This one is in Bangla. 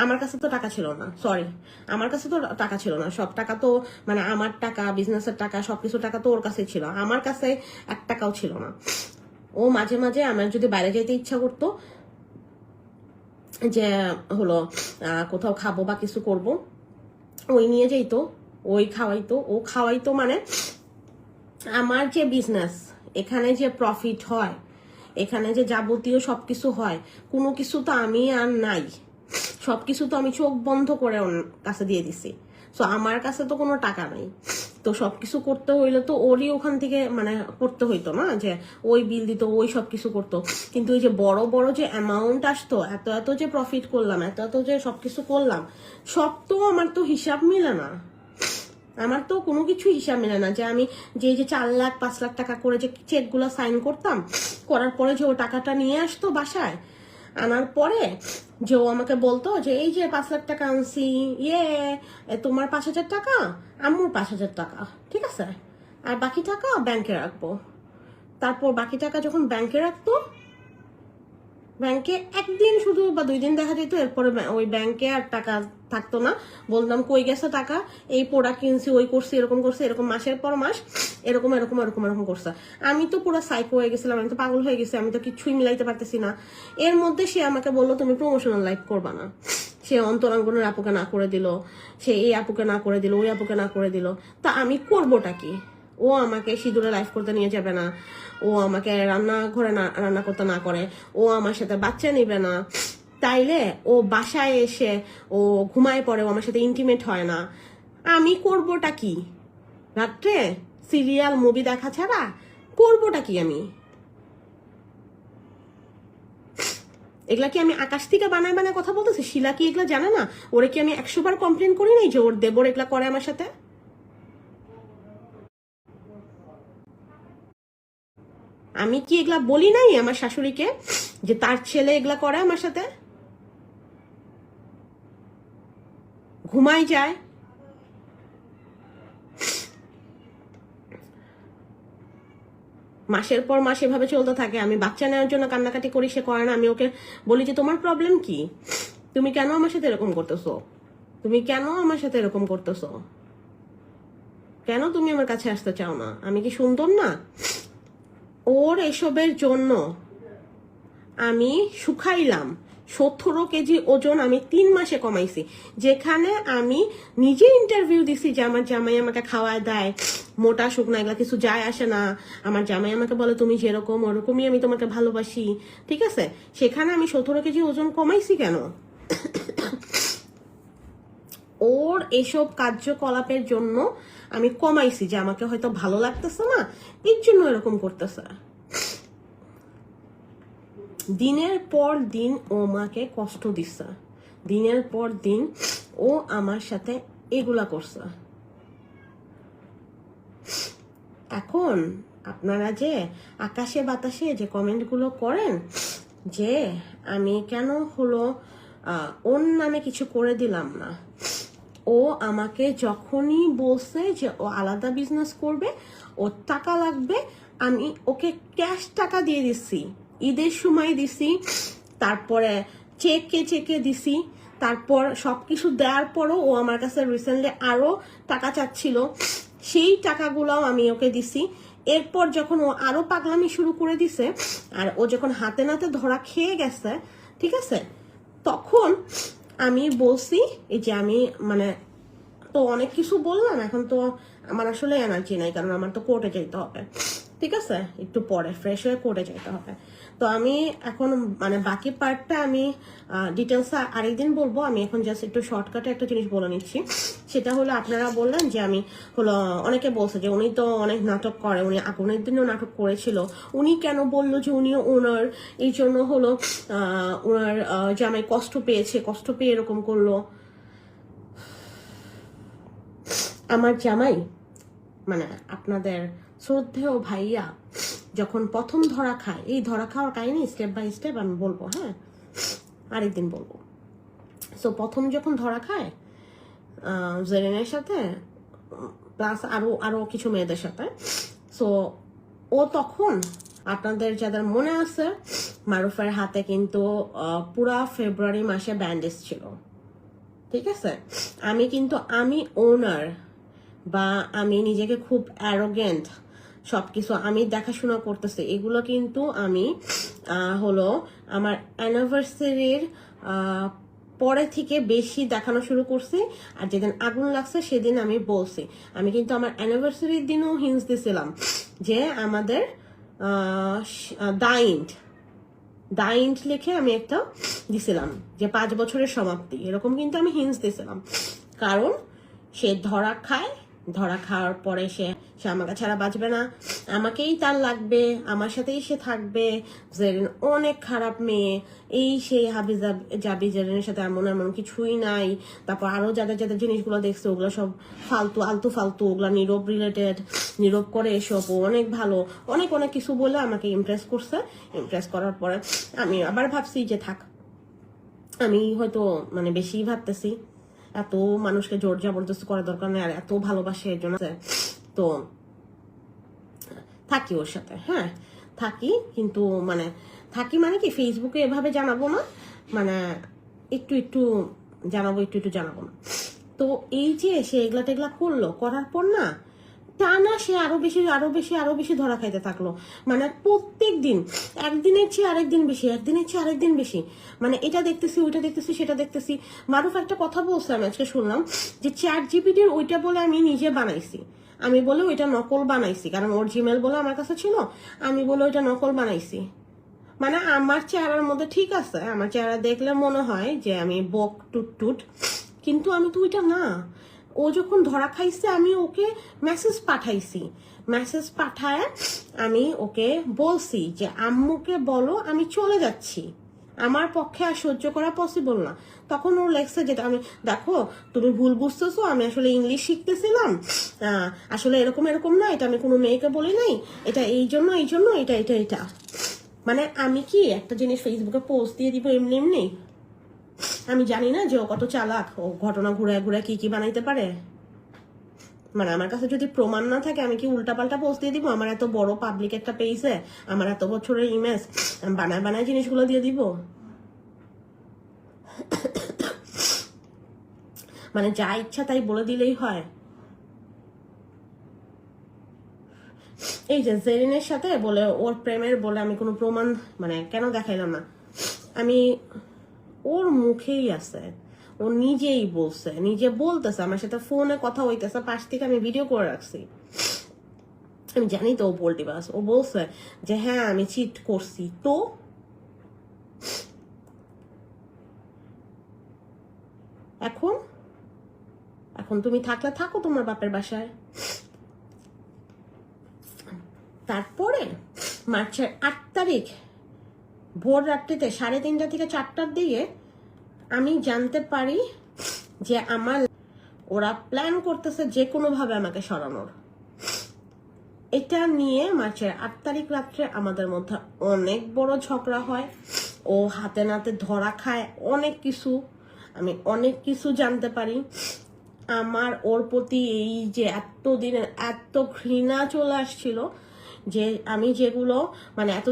আমার কাছে তো টাকা ছিল না, সরি, আমার কাছে তো টাকা ছিল না। সব টাকা তো মানে আমার টাকা, বিজনেসের টাকা, সবকিছু টাকা তো ওর কাছে ছিল, আমার কাছে 1 টাকাও ছিল না। ও মাঝে মাঝে আমার যদি বাইরে যেতে ইচ্ছা করতো, যে হলো কোথাও খাবো বা কিছু করব, ওই নিয়ে যাইতো, ওই খাওয়াইতো, ও খাওয়াইতো। মানে আমার যে বিজনেস, এখানে যে প্রফিট হয়, এখানে যে যাবতীয় সবকিছু হয়, কোনো কিছু তো আমি আর নাই, সবকিছু তো আমি চোখ বন্ধ করে ওর কাছে দিয়ে দিছি। তো আমার কাছে তো কোনো টাকা নাই, তো সবকিছু করতে হইলে তো ওরই ওখান থেকে মানে করতে হইতো না, যে ওই বিল দিত, ওই সবকিছু করতো। কিন্তু ওই যে বড় বড় যে অ্যামাউন্ট আসতো, এত এত যে প্রফিট করলাম, এত এত যে সবকিছু করলাম, সব তো আমার তো হিসাব মিলে না। আমার তো কোনো কিছু হিসাব মেলে না, যে আমি যে 4 লাখ 5 লাখ টাকা করে যে চেকগুলো সাইন করতাম, করার পরে যে ও টাকাটা নিয়ে আসতো বাসায়, আনার পরে যে ও আমাকে বলতো যে এই যে 5 লাখ টাকা আনছি, তোমার 5,000 টাকা, আম্মুর 5,000 টাকা, ঠিক আছে, আর বাকি টাকা ব্যাংকে রাখবো। তারপর বাকি টাকা যখন ব্যাংকে রাখতো, ব্যাংকে একদিন শুধু বা 2 দিন দেখা যেত, এরপরে ওই ব্যাংকে আর টাকা থাকতো না। বললাম কই গেছে টাকা, এই প্রোডাক্ট কিনছি, ওই করছি, এরকম করছে, এরকম মাসের পর মাস এরকম এরকম এরকম এরকম করছে। আমি তো পুরো সাইকো হয়ে গেছিলাম, আমি তো পাগল হয়ে গেছি, আমি তো কিছুই মিলাইতে পারতেছি না। এর মধ্যে সে আমাকে বললো তুমি প্রমোশনাল লাইভ করবা না। সে অন্তরাঙ্গনের আপুকে না করে দিল, সে এই আপুকে না করে দিল, ওই আপুকে না করে দিল। তা আমি করবোটা কি? ও আমাকে সিঁদুরে লাইভ করতে নিয়ে যাবে না, ও আমাকে রান্নাঘরে না রান্না করতে না করে, ও আমার সাথে বাচ্চা নিবে না, তাইলে ও বাসায় এসে ও ঘুমায় পড়ে, ও আমার সাথে ইন্টিমেট হয় না। আমি করবোটা কি? রাত্রে সিরিয়াল মুভি দেখা ছাড়া করবোটা কি আমি? এগুলা কি আমি আকাশ থেকে বানায় বানায় কথা বলতেছি? শিলা কি এগুলা জানে না? ওরে কি আমি 100 বার কমপ্লেন করি নাই যে ওর দেবর এগুলা করে আমার সাথে? আমি কি এগুলা বলি নাই আমার শাশুড়িকে যে তার ছেলে এগুলা করে আমার সাথে? ঘুমাই যায়, মাসের পর মাস এভাবে চলতে থাকে। আমি বাচ্চা নেওয়ার জন্য কান্নাকাটি করি, সে করে না। আমি ওকে বলি যে তোমার প্রবলেম কি, তুমি কেন আমার সাথে এরকম করতেছো, তুমি কেন আমার সাথে এরকম করতেছো, কেন তুমি আমার কাছে আসতে চাও না, আমি কি সুন্দর না? ওর এসবের জন্য আমি শুকাইলাম 17 কেজি ওজন আমি 3 মাসে কমাইছি। যেখানে আমি নিজে ইন্টারভিউ দিছি যে আমার জামাই আমাকে খাওয়ায় দেয়, মোটা শুকনা এগুলা কিছু যায় আসে না, আমার জামাই আমাকে বলে তুমি যেরকম ওরকমই আমি তোমাকে ভালোবাসি, ঠিক আছে। সেখানে আমি 17 কেজি ওজন কমাইছি কেন? ওর এসব কার্যকলাপের জন্য আমি কমাইছি, যে আমাকে হয়তো ভালো লাগতেছে না, এর জন্য এরকম করতেছে। দিনের পর দিন ও মাকে কষ্ট দিচ্ছে, দিনের পর দিন ও আমার সাথে এগুলা করছে। এখন আপনারা যে আকাশে বাতাসে যে কমেন্টগুলো করেন যে আমি কেন হলো ওর নামে কিছু করে দিলাম না, ও আমাকে যখনই বলছে যে ও আলাদা বিজনেস করবে, ওর টাকা লাগবে, আমি ওকে ক্যাশ টাকা দিয়ে দিচ্ছি, ঈদের সময় দিছি, তারপরে চেকে চেকে দিছি, তারপর সবকিছু দেওয়ার পরও ও আমার কাছে রিসেন্টলি আরো টাকা চাচ্ছিল, সেই টাকাগুলোও আমি ওকে দিছি। এরপর যখন ও আরো পাগলামি শুরু করে দিছে, আর ও যখন হাতে নাতে ধরা খেয়ে গেছে, ঠিক আছে, তখন আমি বলছি এই যে আমি মানে তো অনেক কিছু বললাম, এখন তো আমার আসলে এনার্জি নাই, কারণ আমার তো কোর্টে যেতে হবে, ঠিক আছে, একটু পরে ফ্রেশ হয়ে কোর্টে যেতে হবে। তো আমি এখন মানে বাকি পার্টটা আমি ডিটেলস আরেকদিন বলবো। আমি এখন জাস্ট একটু শর্টকাটে একটা জিনিস বলে নিচ্ছি। সেটা হলো আপনারা বললেন যে আমি হলো, অনেকে বলছে যে উনি তো অনেক নাটক করে, উনি আগুনের দিনও নাটক করেছিল, উনি কেন বললো যে উনিও ওনার, এই জন্য হলো ওনার জামাই কষ্ট পেয়েছে, কষ্ট পেয়ে এরকম করলো। আমার জামাই মানে আপনাদের শ্রদ্ধেয় ভাইয়া যখন প্রথম ধরা খায়, এই ধরা খাওয়ার কাহিনী স্টেপ বাই স্টেপ আমি বলবো, হ্যাঁ, আরেকদিন বলবো। সো প্রথম যখন ধরা খায় জেরিনের সাথে, প্লাস আরো আরো কিছু মেয়েদের সাথে, সো ও তখন আপনাদের যাদের মনে আছে, মারুফের হাতে কিন্তু পুরা ফেব্রুয়ারি মাসে ব্যান্ডেজ ছিল, ঠিক আছে? আমি ওনার, বা আমি নিজেকে খুব অ্যারোগেন্ট, সবকিছু আমি দেখাশোনা করতেছি, এগুলো কিন্তু আমি হলো আমার অ্যানিভার্সারির পরে থেকে বেশি দেখানো শুরু করছি। আর যেদিন আগুন লাগছে সেদিন আমি বলছি, আমি কিন্তু আমার অ্যানিভার্সারির দিনও হিন্টস দিছিলাম যে আমাদের দাইন্ট লিখে আমি একটা দিছিলাম যে 5 বছরের সমাপ্তি, এরকম কিন্তু আমি হিন্টস দিছিলাম। কারণ সে ধরা খাওয়ার পরে সে আমাকে ছাড়া বাঁচবে না, আমাকেই তার লাগবে, আমার সাথেই সে থাকবে। জেরিন অনেক খারাপ মেয়ে, এই সেই জাবি জেরিনের সাথে এমন কিছুই নাই। তারপর আরো যাদের জিনিসগুলো দেখছে ওগুলো সব আলতু ফালতু, ওগুলো নীরব রিলেটেড, নীরব করে এসব অনেক ভালো, অনেক কিছু বলে আমাকে ইমপ্রেস করছে। ইমপ্রেস করার পরে আমি আবার ভাবছি যে থাক, আমি হয়তো মানে বেশি ভাবতেছি, এত মানুষকে জোর জবরদস্তি করার দরকার নেই, আর এত ভালোবাসে এর জন্য। তো থাকি ওর সাথে, হ্যাঁ থাকি, কিন্তু থাকি কি ফেসবুকে এভাবে জানাবো না, একটু জানাবো, একটু জানাবো না। তো এই যে সে এগুলা টেগলা করলো, করার পর না টানা সে আরো বেশি ধরা খাইতে থাকলো। প্রত্যেক দিন একদিনের চেয়ে আরেকদিন বেশি, এটা দেখতেছি, ওইটা দেখতেছি, সেটা দেখতেছি। মারুফ একটা কথা বলছে, আমি আজকে শুনলাম যে ChatGPT ওইটা বলে আমি নিজে বানাইছি, আমি বলে ওইটা নকল বানাইছি, কারণ ওর জিমেল বলে আমার কাছে ছিল, আমি বলে ওইটা নকল বানাইছি। আমার চেহারার মধ্যে ঠিক আছে, আমার চেহারা দেখলে মনে হয় যে আমি বক টুট, কিন্তু আমি তো ওইটা না। ও যখন ধরা খাইছে আমি ওকে মেসেজ পাঠায় আমি ওকে বলছি যে আম্মুকে বলো আমি চলে যাচ্ছি, আমার পক্ষে আর সহ্য করা পসিবল না। তখন ও লেখছে যেটা, আমি দেখো তুমি ভুল বুঝতেছো, আমি আসলে ইংলিশ শিখতেছিলাম, আসলে এরকম না, এটা আমি কোনো মেয়েকে বলি নাই, এটা এই জন্য এটা। আমি কি একটা জিনিস ফেসবুকে পোস্ট দিয়ে দিব এমনি? আমি জানি না যে ও কত চালাক, ও ঘটনা ঘুরে কি বানাইতে পারে। আমার কাছে যদি প্রমাণ না থাকে আমি কি উল্টাপাল্টা পোস্ট দিয়ে দিব? আমার এত বড় পাবলিক একটা পেজে আমার এত বছরের ইমেজ বানায় জিনিসগুলো দিয়ে দিব? যা ইচ্ছা তাই বলে দিলেই হয়? এই যে জেরিনের সাথে বলে ওর প্রেমের বলে আমি কোনো প্রমাণ কেন দেখাইলাম না? আমি ওর মুখেই আছে, ও নিজেই বলতেছে, আমার সাথে ফোনে কথা হইতেছে, পাশ থেকে আমি ভিডিও করে রাখছি। আমি জানি তো ও পোল্টিবাস। ও বলছে যে হ্যাঁ আমি চিট করছি। তো এখন তুমি থাকলে থাকো তোমার বাপের বাসায়। তারপরে মার্চের 8 তারিখ ভোর রাত্রিতে 3:30 থেকে 4টার দিকে আমি জানতে পারি যে ওরা প্ল্যান করতেছে যে কোনো ভাবে আমাকে সরানোর। এটা নিয়ে মার্চের 8 তারিখ রাত্রে আমাদের মধ্যে অনেক বড় ঝগড়া হয়, ও হাতে নাতে ধরা খায় আমি অনেক কিছু জানতে পারি। আমার ওর প্রতি এই যে এতদিনের এত ঘৃণা চলে আসছিল, যে আমি যেগুলো এত